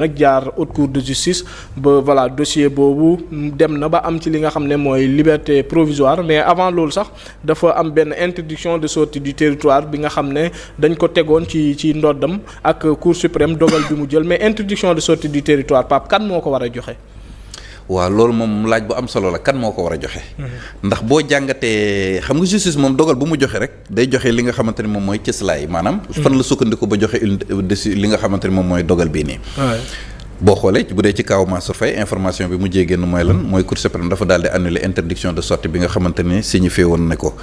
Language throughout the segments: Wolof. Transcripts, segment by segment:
nag jaar haute cour de justice ba voilà dossier boobu dem na ba am ci li nga xam ne mooy liberté provisoire mais avant loolu sax dafa am benn interdiction de sortie du territoire bi nga xam ne dañ ko tegoon ci ndoddam ak cour suprême dogal bi mu jël mais interdiction de sortie du territoire Pape kan moo ko war a joxe. waaw loolu moom laaj bu am solo la kan moo ko war a joxe. ndax boo jàngatee xam nga justice moom dogal bu mu joxe rek day joxe li nga xamante ni moom mooy cëslaay maanaam. fan la sukkandiku ba joxe li nga xamante ni moom mooy dogal bii nii. boo xoolee bu dee ci kaw Mansour Faye information bi mujjee génn mooy lan mooy Cour suprême dafa daal di annuler interdiction de sortie bi nga xamante ni signifié woon na ko.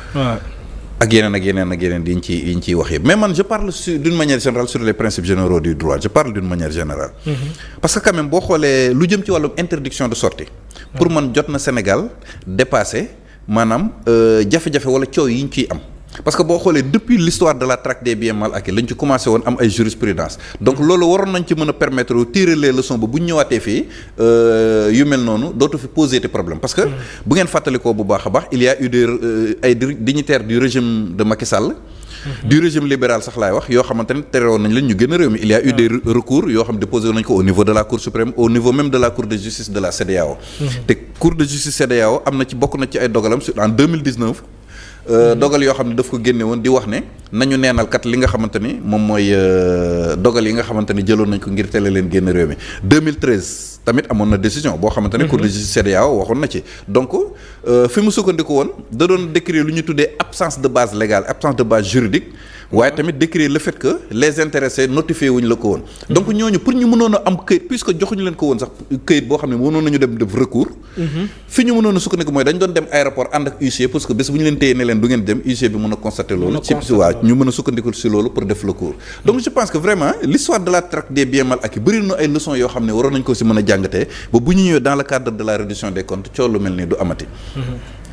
ak yeneen yi ñu ciy wax yëpp mais man je parle d'une manière générale sur les principes généraux du droit je parle d'une manière générale. parce que quand même boo xoolee lu jëm ci wàllum interdiction de sortie pour man jot na Sénégal dépassé maanaam jafe-jafe wala coow yi ñu ciy am. parce que boo xoolee depuis l'histoire de la traque des biens mal acquis lañ ci commencé woon am ay jurisprudence donc loolu waroon nañ ci mën a permettre tirer les leçons ba bu ñu ñëwaatee fii yu mel noonu dootu fi poser des problèmes parce que bu ngeen fàttalikoo bu baax a baax il y a eu ay dignitaires du régime de Macky Sall du régime libéral sax laay wax yoo xamante ne terewoon nañ leen ñu gën a réew mi il y a eu des recours yoo xam déposé nañ ko au niveau de la Cour suprême au niveau même de la Cour de justice de la CEDEAO te Cour de justice CEDEAO am na ci bokk na ci ay dogalam en 2019 dogal yoo xam ne daf ko génne woon di wax ne nañu neenal kat li nga xamante ni moom mooy dogal yi nga xamante ni jëloon nañ ko ngir tele leen génn réew mi 2013 tamit amoon na décision boo xamante ne Cour de justice CEDEAO waxoon na ci donc fi mu sukkandiku woon da doon décrire lu ñu tuddee absence de base légale absence de base juridique waaye tamit décrire le fait que les intéressés notifié wuñ la ko woon donc ñooñu pour ñu mënoon a am këyit puisque joxuñu leen ko woon sax këyit boo xam ne mënoon nañu dem def recours fi ñu mënoon a sukkandiku mooy dañ doon dem aéroport ànd ak huissier parce que bés bu ñu leen téye ne leen du ngeen dem huissier bi mën a constater loolu ci waaw ñu mën a sukkandiku si loolu pour def recours donc je pense que vraiment l'histoire de la traque des biens mal acquis bëri na ay leçons yoo xam ne waroon nañ ko si mën a jàngatee ba bu ñu ñëwee dans le cadre de la reddition des comptes coow lu mel nii du amati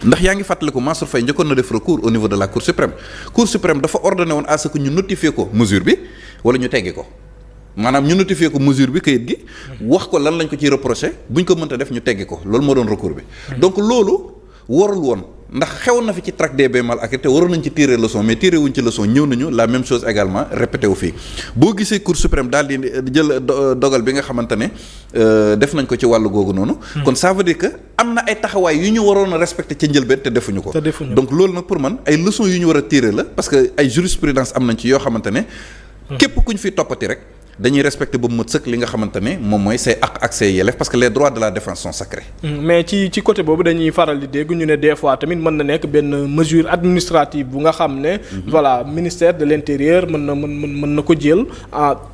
ndax yaa ngi fàttaliku Mansour Faye njëkkoon na def recours au niveau de la Cour suprême dafa ordonné woon à ce que ñu notifier ko mesure bi wala ñu teggi ko maanaam ñu notifier ko mesure bi kayit gi wax ko lan lañ ko ciy reproché buñ ko mënta def ñu teggi ko loolu moo doon recours bi donc loolu warul woon ndax xewoon na fi ci traque des biens mal acquis te waroon nañ ci tirer leçon mais tirer wuñ ci leçon ñëw nañu la même chose également répété wu fii boo gisee Cour suprême daal di jël dogal bi nga xamante ne def nañ ko ci wàllu googu noonu kon ça veut dire que am na ay taxawaay yu ñu waroon a respecté ca njëlbeen te defuñu ko donc loolu nag pour man ay leçons yu ñu war a tirer la parce que ay jurisprudence am nañ ci yoo xamante ne képp kuñ fi toppati rek dañuy respecter ba mu mët sëkk li nga xamante ne moom mooy say ak say yelleef parce que les droits de la défense sont sacrés. mais ci côté boobu dañuy faral di dégg ñu ne des fois tamit mën na nekk benn mesure administrative bu nga xam ne. voilà ministère de l'intérieur mën na ko jël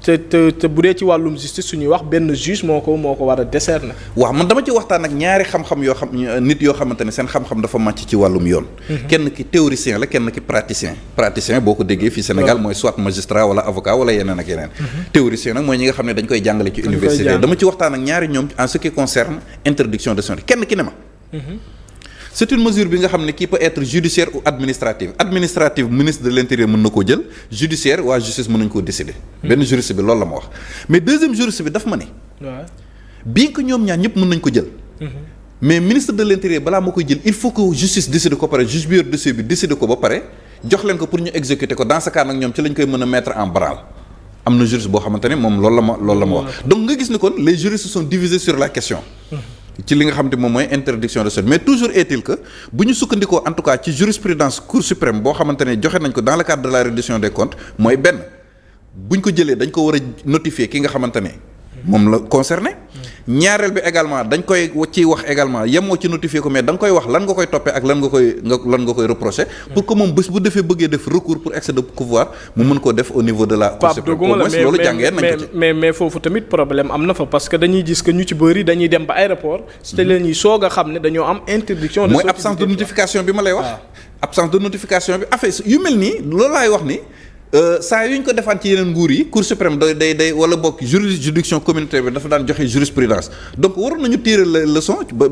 te bu dee ci wàllum justice su ñuy wax benn juge moo ko war a décerner. waaw man dama ci waxtaan ak ñaari xam-xam yoo xam nit yoo xamante ne seen xam-xam dafa màcc ci wàllum yoon. kenn ki théoricien la kenn ki praticien boo ko déggee fii Sénégal mooy soit magistrat wala avocat wala yeneen ak yeneen. théoricien nag mooy ñi nga xam ne dañ koy jàngale ci université dama ci waxtaan ak ñaari ñoom en ce qui concerne interdiction de sortie kenn ki ne ma c'est une mesure bi nga xam ne qui peut être judiciaire ou administrative ministre de l'intérieur mën na koo jël judiciaire waa justice mën nañu koo décider benn juriste bi loolu la ma wax mais deuxième juriste bi daf ma ne bien que ñoom ñaar ñëpp mën nañ ko jël mais ministre de l'intérieur balaa moo koy jël il faut que justice décide ko pare juge bi yor dossier bi décide ko ba pare jox leen ko pour ñu exécuter ko dans ce cas nag ñoom ci lañ koy mën a mettre en branle am na juriste boo xamante ne moom loolu la ma wax donc nga gis ne kon les juristes sont divisés sur la question ci li nga xamante moom mooy interdiction de sortie mais toujours est-il que bu ñu sukkandikoo en tout cas ci jurisprudence Cour suprême boo xamante ne joxe nañ ko dans le cadre de la reddition des comptes mooy benn bu ñu ko jëlee dañ ko war a notifier ki nga xamante ne moom la concerné ñaareel bi également dañ koy ciy wax également yemoo ci notifier ko mais da nga koy wax lan nga koy toppee ak lan nga koy reprocher pour que moom bés bu defee bëggee def recours pour excès de pouvoir mu mën koo def au niveau de la Cour suprême au moins loolu jàngee nañ ko ci mais foofu tamit problème am na fa parce que dañuy gis que ñu ci bëri dañuy dem ba aéroport te la ñuy soog a xam ne dañoo am interdiction de sortie mooy absence de notification bi ma lay wax absence de notification bi affaire yu mel nii loolu laay wax ni saa yu ñu ko defaan ci yeneen nguur yi Cour suprême day wala bokk juridiction communautaire bi dafa daan joxe jurisprudence donc waroon nañu tirer la leçon ba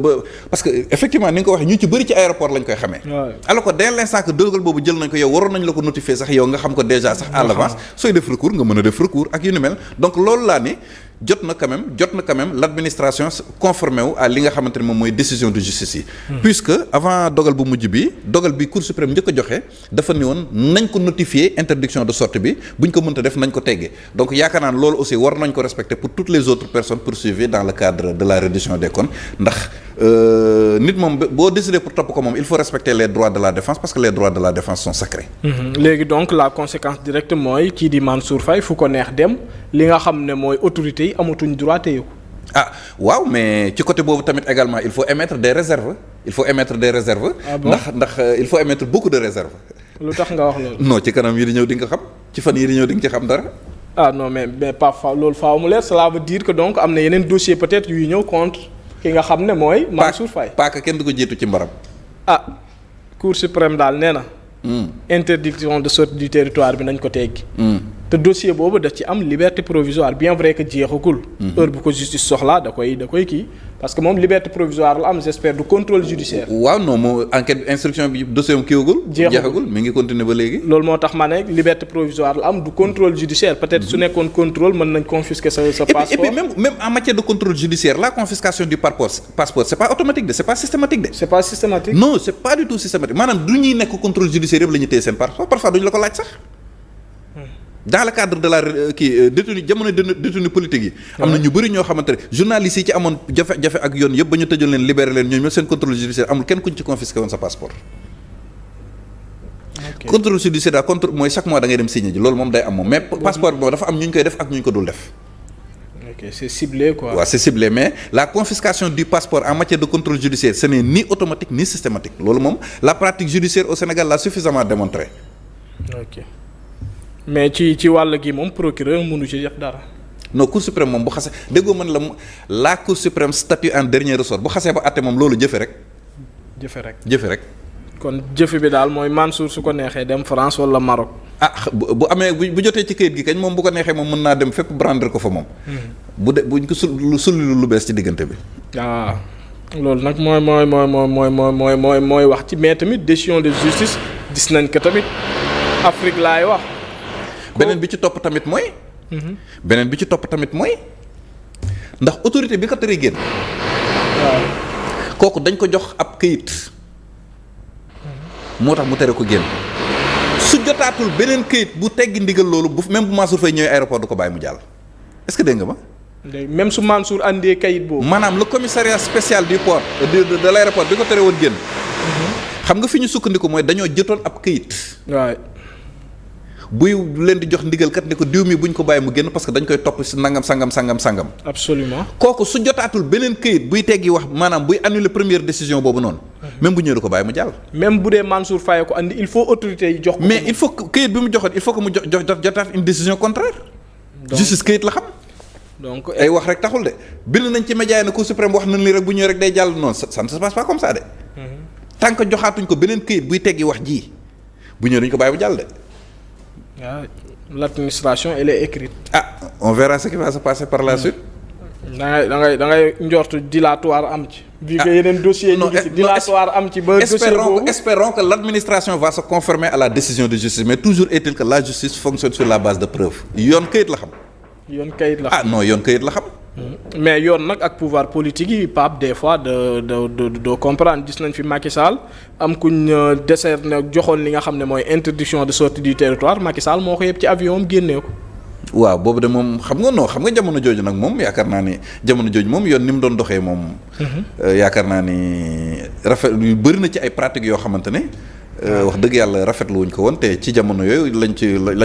parce que effectivement ni nga ko waxee ñu ci bëri ci aéroport lañ koy xamee alors que dès l'instant que dogal boobu jël nañ ko yow waroon nañ la ko notifier sax yow nga xam ko déjà sax à l'avance sooy def recours nga mën a def recours ak yu ni mel donc loolu laa ni jot na quand même l'administration conformé wu à li nga xamante ne moom mooy décision de justice yi. puisque avant dogal bu mujj bi dogal bi Cour suprême njëkk a joxe dafa ni woon nañ ko notifier interdiction de sortie bi buñ ko mënta def nañ ko teggee donc yaakaar naa ne loolu aussi war nañ ko respecter pour toutes les autres personnes poursuivies dans le cadre de la reddition des comptes ndax nit moom boo décider pour topp ko moom il faut respecter les droits de la défense parce que les droits de la défense sont sacrés. léegi donc la conséquence directe mooy kii di Mansour Faye fu ko neex dem li nga xam ne mooy autorités yi amatuñ droit téye ko. ah waaw mais ci côté boobu tamit également il faut émettre des réserves. Ah bon? ndax il faut émettre beaucoup de réserves. lu tax nga wax loolu. non ci kanam yi di ñëw di nga xam ci fan yi di ñëw di nga ci xam dara. ah non mais pas loolu faaw mu leer cela veut dire que donc am na yeneen dossier peut-être yuy ñëw contre ki nga xam ne mooy. Mansour Faye paaka kenn du ko jiitu ci mbaram. ah Cour suprême daal nee na. interdiction de sortie du territoire bi nañ ko teggi. te dossier boobu daf ci am liberté provisoire bien vrai que jeexagul. heure bu ko justice soxlaa da koy kii parce que moom liberté provisoire la am j'espère du contrôle judiciaire. waaw non moo enquête instruction bi dossier am kiiwagul. jeexagul mi ngi continuer ba léegi. loolu moo tax ma ne liberté provisoire la am du contrôle judiciaire peut-être su nekkoon contrôle mën nañ confisquer sa passeport. et puis même en matière de contrôle judiciaire la confiscation du passeport c'est pas automatique de c'est pas systématique de. c'est pas systématique. non c'est pas du tout systématique maanaam du ñuy nekk contrôle judiciaire yëpp la ñuy téye seen passeport parfois duñu la ko laaj sax. dans le cadre de la détenu jamono détenu politique yi. am na ñu bëri ñoo xamante ne journalistes yi ci amoon jafe-jafe ak yoon yëpp ba ñu tëjoon leen libéré leen ñoom ñoo seen contrôle judiciaire amul kenn kuñ ci confisqué woon sa passeport. contrôle judiciaire daal mooy chaque mois da ngay dem signer ji loolu moom day am moom mais passeport bi moom dafa am ñu koy def ak ñu ko dul def. ok c'est ciblé quoi. waaw c'est ciblé mais la confiscation du passeport en matière de contrôle judiciaire ce n'est ni automatique ni systématique loolu moom la pratique judiciaire au Sénégal l'a suffisamment démontré. ok mais ci wàll gi moom procureur mënu ci def dara. non Cour suprême moom bu xasee déggoo man la Cour suprême statue en dernier ressort bu xasee ba àtte moom loolu jëfe rek. jëfe rek. kon jëfe bi daal mooy Mansour su ko neexee dem France wala Maroc. ah bu amee bu jotee ci kayit gi kañ moom bu ko neexee moom mën naa dem fépp brandre ko fa moom. buñ ko sulli lu bees ci diggante bi. waaw loolu nag mooy wax ci mais tamit décision de justice gis nañ ko tamit Afrique laay wax. beneen bi ci topp tamit mooy. ndax autorité bi ko teree génn. waaw kooku dañ ko jox ab këyit. moo tax mu tere ko génn. su jotaatul beneen këyit bu teggi ndigal loolu même bu Mansour Faye ñëwee aéroport du ko bàyyi mu jàll. est-ce que dégg nga ma. même su Mansour andee kayit boobu. maanaam le commissariat spécial du port de l'aéroport bi ko tere woon génn. xam nga fi ñu sukkandiku mooy dañoo jotoon ab këyit. waay. buy leen di jox ndigal kat ne ko diw mi buñ ko bàyyi mu génn parce que dañ koy topp ci nangam sangam. absolument. kooku su jotaatul beneen këyit buy teggi wax maanaam buy annuler première décision boobu noonu. même bu ñëwee du ko bàyyi mu jàll. même bu dee Mansour Faye ko andi il faut autorité yi jox ko. mais il faut que këyit bi mu joxoon il faut que mu jotaat une décision contraire. justice këyit la xam. donc ay wax rek taxul de bind nañ ci média yi ne Cour suprême wax nañ li rek bu ñëwee rek day jàll noonu ça ne se passe pas comme ça de. tant que joxaatuñ ko beneen këyit buy teggi wax ji bu ñëwee duñ ko bàyyi mu jàll de. waaw l'administration elle est écrite. ah on verra ce qui va se passer par la suite. da ngay njort dilatoire am ci. vu que yeneen dossiers ñu ngi ci dilatoire am ci. ba dossier boobu espérons que l'administration va se conformer à la décision de justice mais toujours est-il que la justice fonctionne sur la base de preuves. yoon kayit la xam. yoon kayit la xam. mais yoon nag ak pouvoir politique yi Pape des fois de comprendre gis nañ fi Macky Sall am kuñ décerné joxoon li nga xam ne mooy interdiction de sortie du territoire Macky Sall moo ko yëpp ci avion am génnee ko. waaw boobu de moom xam nga jamono jooju nag moom yaakaar naa ni jamono jooju moom yoon ni mu doon doxee moom. yaakaar naa ni rafet yu bëri na ci ay pratiques yoo xamante ne. wax dëgg yàlla rafetlu wuñ ko woon te ci jamono yooyu lañ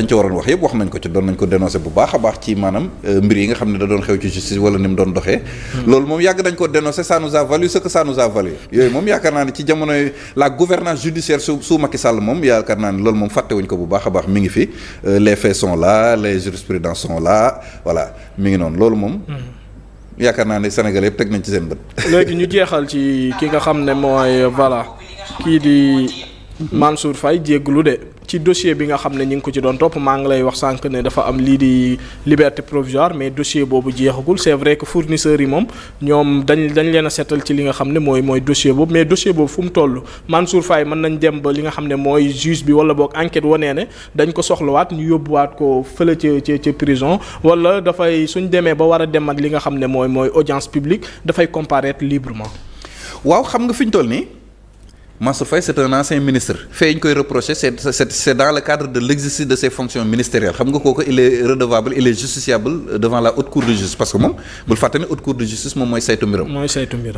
ci waroon wax yëpp wax nañ ko ci doon nañ ko dénoncer bu baax a baax ci maanaam mbir yi nga xam ne da doon xew ci justice wala ni mu doon doxee. loolu moom yàgg dañ ko dénoncer ça nous a valu ce que ça nous a valu yooyu moom yaakaar naa ne ci jamono la gouvernance judiciaire sous Macky Sall moom yaakaar naa ne loolu moom fàtte wuñ ko bu baax a baax mi ngi fi les faits sont là les jurisprudences sont là voilà mi ngi noonu loolu moom. yaakaar naa ne Sénégalais yëpp teg nañ ci seen bët. léegi ñu jeexal ci ki nga xam ne mooy voilà kii di Mansour Faye jégglu de ci dossier bi nga xam ne ñi ngi ko ci doon topp maa ngi lay wax sànq ne dafa am lii di liberté provisoire mais dossier boobu jeexagul c'est vrai que fournisseurs yi moom ñoom dañ leen a seetal ci li nga xam ne mooy dossier boobu mais dossier boobu fu mu toll Mansour Faye mën nañ dem ba li nga xam ne mooy juge bi wala boog enquête wanee ne dañ ko soxlawaat ñu yóbbuwaat ko fële ca prison wala dafay suñ demee ba war a dem ak li nga xam ne mooy audience publique dafay comparaître librement. waaw xam nga fi ñu toll nii Mansour Faye c'est un ancien ministre fait yi ñu koy reprocher c'est dans le cadre de l'exercice de ses fonctions ministérielles xam nga kooku il est redevable il est justiciable devant la haute cour de justice parce que moom bul fàtte ne haute cour de justice moom mooy saytu mbiram.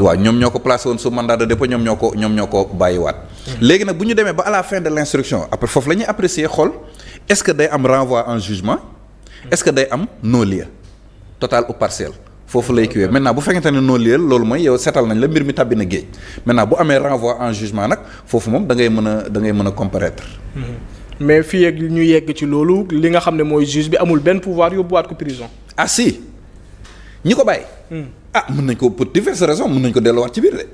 waaw ñoom ñoo ko placé woon sous mandat de dépôt ñoom ñoo ko bàyyiwaat. léegi nag bu ñu demee ba à la fin de l'instruction après foofu la ñuy apprécier xool est-ce que day am renvoi en jugement est-ce que day am non-lieu total ou partiel. foofu lay kiiwee maintenant bu fekkente ne non lieu loolu mooy yow seetal nañ la mbir mi tàbbi na géej maintenant bu amee renvoi en jugement nag foofu moom da ngay mën a comparaître. mais fii ak ñu yegg ci loolu li nga xam ne mooy juge bi amul benn pouvoir yóbbuwaat ko prison. ah si ñi ko bàyyi. mën nañ ko pour diverses raisons mën nañ ko delloowaat ci biir de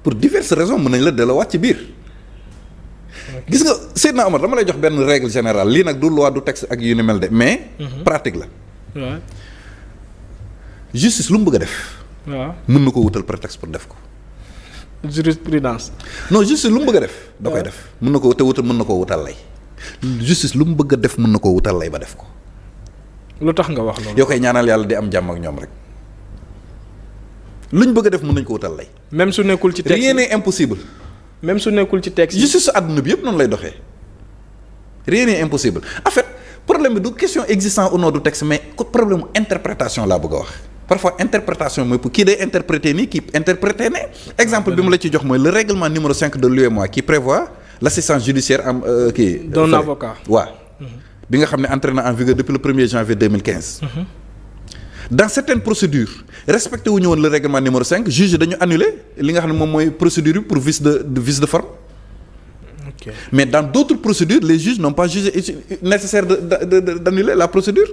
pour diverses raisons mën nañ la delloowaat ci biir. gis nga Seydina Omar dama lay jox benn règle générale lii nag du loi du texte ak yu ni mel de mais. pratique la. waaw. justice lu mu bëgg a def. waaw mën na ko wutal prétexte pour def ko. jurisprudence. non justice lu mu bëgg a def. da koy def mën na ko mën na koo wutal lay. justice lu mu bëgg a def mën na koo wutal lay ba def ko. lu tax nga wax loolu. yoo koy ñaanal yàlla di am jàmm ak ñoom rek luñ bëgg a def mën nañ ko wutal lay. même su nekkul ci texte rien n'est impossible. même su nekkul ci texte. justice su àdduna bi yëpp noonu lay doxee rien n'est impossible en fait problème bi du question existant au nom du texte mais problème mu interprétation laa bëgg a wax. parfois interprétation mooy pour kii day interpréter nii kii interpréter ne exemple bi mu la ci jox mooy le règlement numéro 5 de l'UEMOA qui prévoit l'assistance judiciaire am kii. d'un avocat. waaw bi nga xam ne entré na en vigueur depuis le 1er janvier 2015. dans certaines procédures respecté wu ñu woon le règlement numéro 5 juge dañu annuler li nga xam ne moom mooy procédure bi pour vice de forme. Okay. mais dans d'autres procédures les juges n'ont pas jugé nécessaire d'annuler la procédure.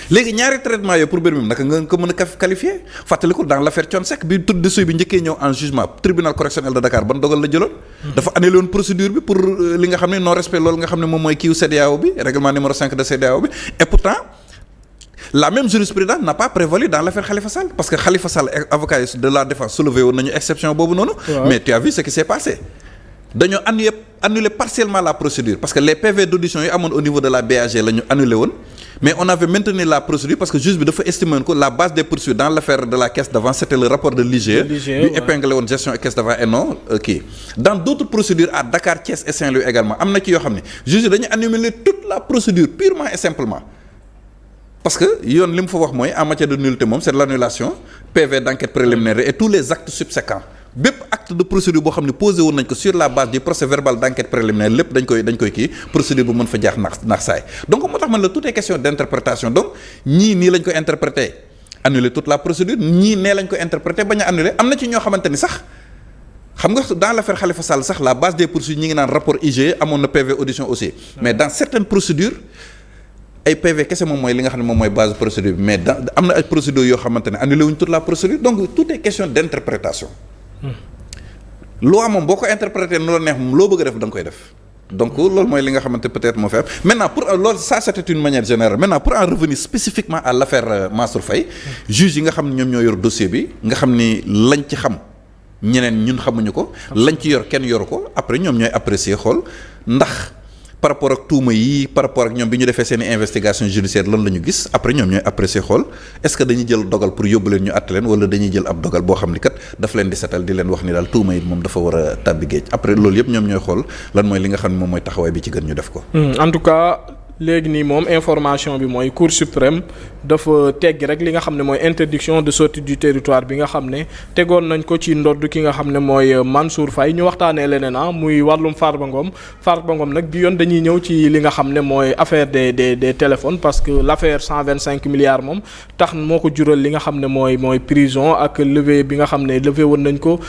léegi ñaari traitement yooyu pour mbir mi naka nga ko mën a qualifier fàttaliku dans l'affaire Thione Seck bi tudd dossier bi njëkkee ñëw en jugement tribunal correctionnel de Dakar ban dogal la jëloon. dafa annulé woon procédure bi pour li nga xam ne non respect loolu nga xam ne moom mooy kiiw CEDEAO bi règlement numéro 5 de CEDEAO bi et pourtant la même jurisprudence n'a pas prévalu dans l'affaire Khalifa Sall parce que Khalifa Sall avocat de la défense soulevé woon nañu exception boobu noonu. mais tu as vu ce qui s'est passé. dañoo annuler partiellement la procédure parce que les PV d'audition yi amoon au niveau de la BAG la ñu annulé woon mais on avait maintenu la procédure parce que juge bi dafa estimer woon que la base des poursuites dans l'affaire de la caisse d'avance c'était le rapport de l'IGE bi épinglé woon gestion et caisse d'avance et non kii dans d'autres procédures à Dakar, Thiès et Saint-Louis également am na ci yoo xam ne juge dañu annuler toute la procédure purement et simplement parce que yoon li mu fa wax mooy en matière de nullité moom c'est l'annulation PV d'enquête préliminaire et tous les actes subséquents bépp acte de procédure boo xam ne posé woon nañ ko sur la base du procès verbal d'enquête préliminaire lépp dañ koy kii procédure bu mën fa jaax naax saay donc moo tax man la tout est question d'interprétation donc ñii nii lañ ko interpréter annuler toute la procédure ñii nee lañ ko interpréter bañ a annuler am na ci ñoo xamante ni sax xam nga dans l'affaire Khalifa Sall sax la base des poursuites ñi ngi naan rapport IGE amoon na PV audition aussi mais dans certaines procédures ay PV kese moom mooy li nga xam ne moom mooy base procédure bi mais am na ay procédures yoo xamante ne annulé wuñ toute la procédure donc tout est question d'interprétation loi moom boo ko interpréter nu la neex moom loo bëgg a def da nga koy def donc loolu mooy li nga xamante peut-être moo fi am maintenant pour loolu ça c'était une manière générale maintenant pour en revenir spécifiquement à l'affaire Mansour Faye juge yi nga xam ne ñoom ñoo yor dossier bi nga xam ni lañ ci xam ñeneen ñun xamuñu ko lañ ci yor kenn yoru ko après ñoom ñooy apprécier xool ndax par rapport ak tuuma yi par rapport ak ñoom bi ñu defee seen investigation judiciaire lan la ñu gis après ñoom ñooy apprécier xool est-ce que dañuy jël dogal pour yóbbu leen ñu àtte leen wala dañuy jël ab dogal boo xam ni kat daf leen di setal di leen wax ni daal tuuma yi moom dafa war a tàbbi géej après loolu yëpp ñoom ñooy xool lan mooy li nga xam ne moom mooy taxawaay bi ci gën ñu def ko. en tout cas léegi nii moom information bi mooy Cour suprême dafa teggi rek li nga xam ne mooy interdiction de sortie du territoire bi nga xam ne tegoon nañ ko ci ndodd ki nga xam ne mooy Mansour Faye ñu waxtaanee leneen muy wàllum Farba Ngom nag bi yoon dañuy ñëw ci li nga xam ne mooy affaire des téléphones parce que l'affaire 125 milliards moom tax moo ko jural li nga xam ne mooy prison ak levé bi nga xam ne levé woon nañ ko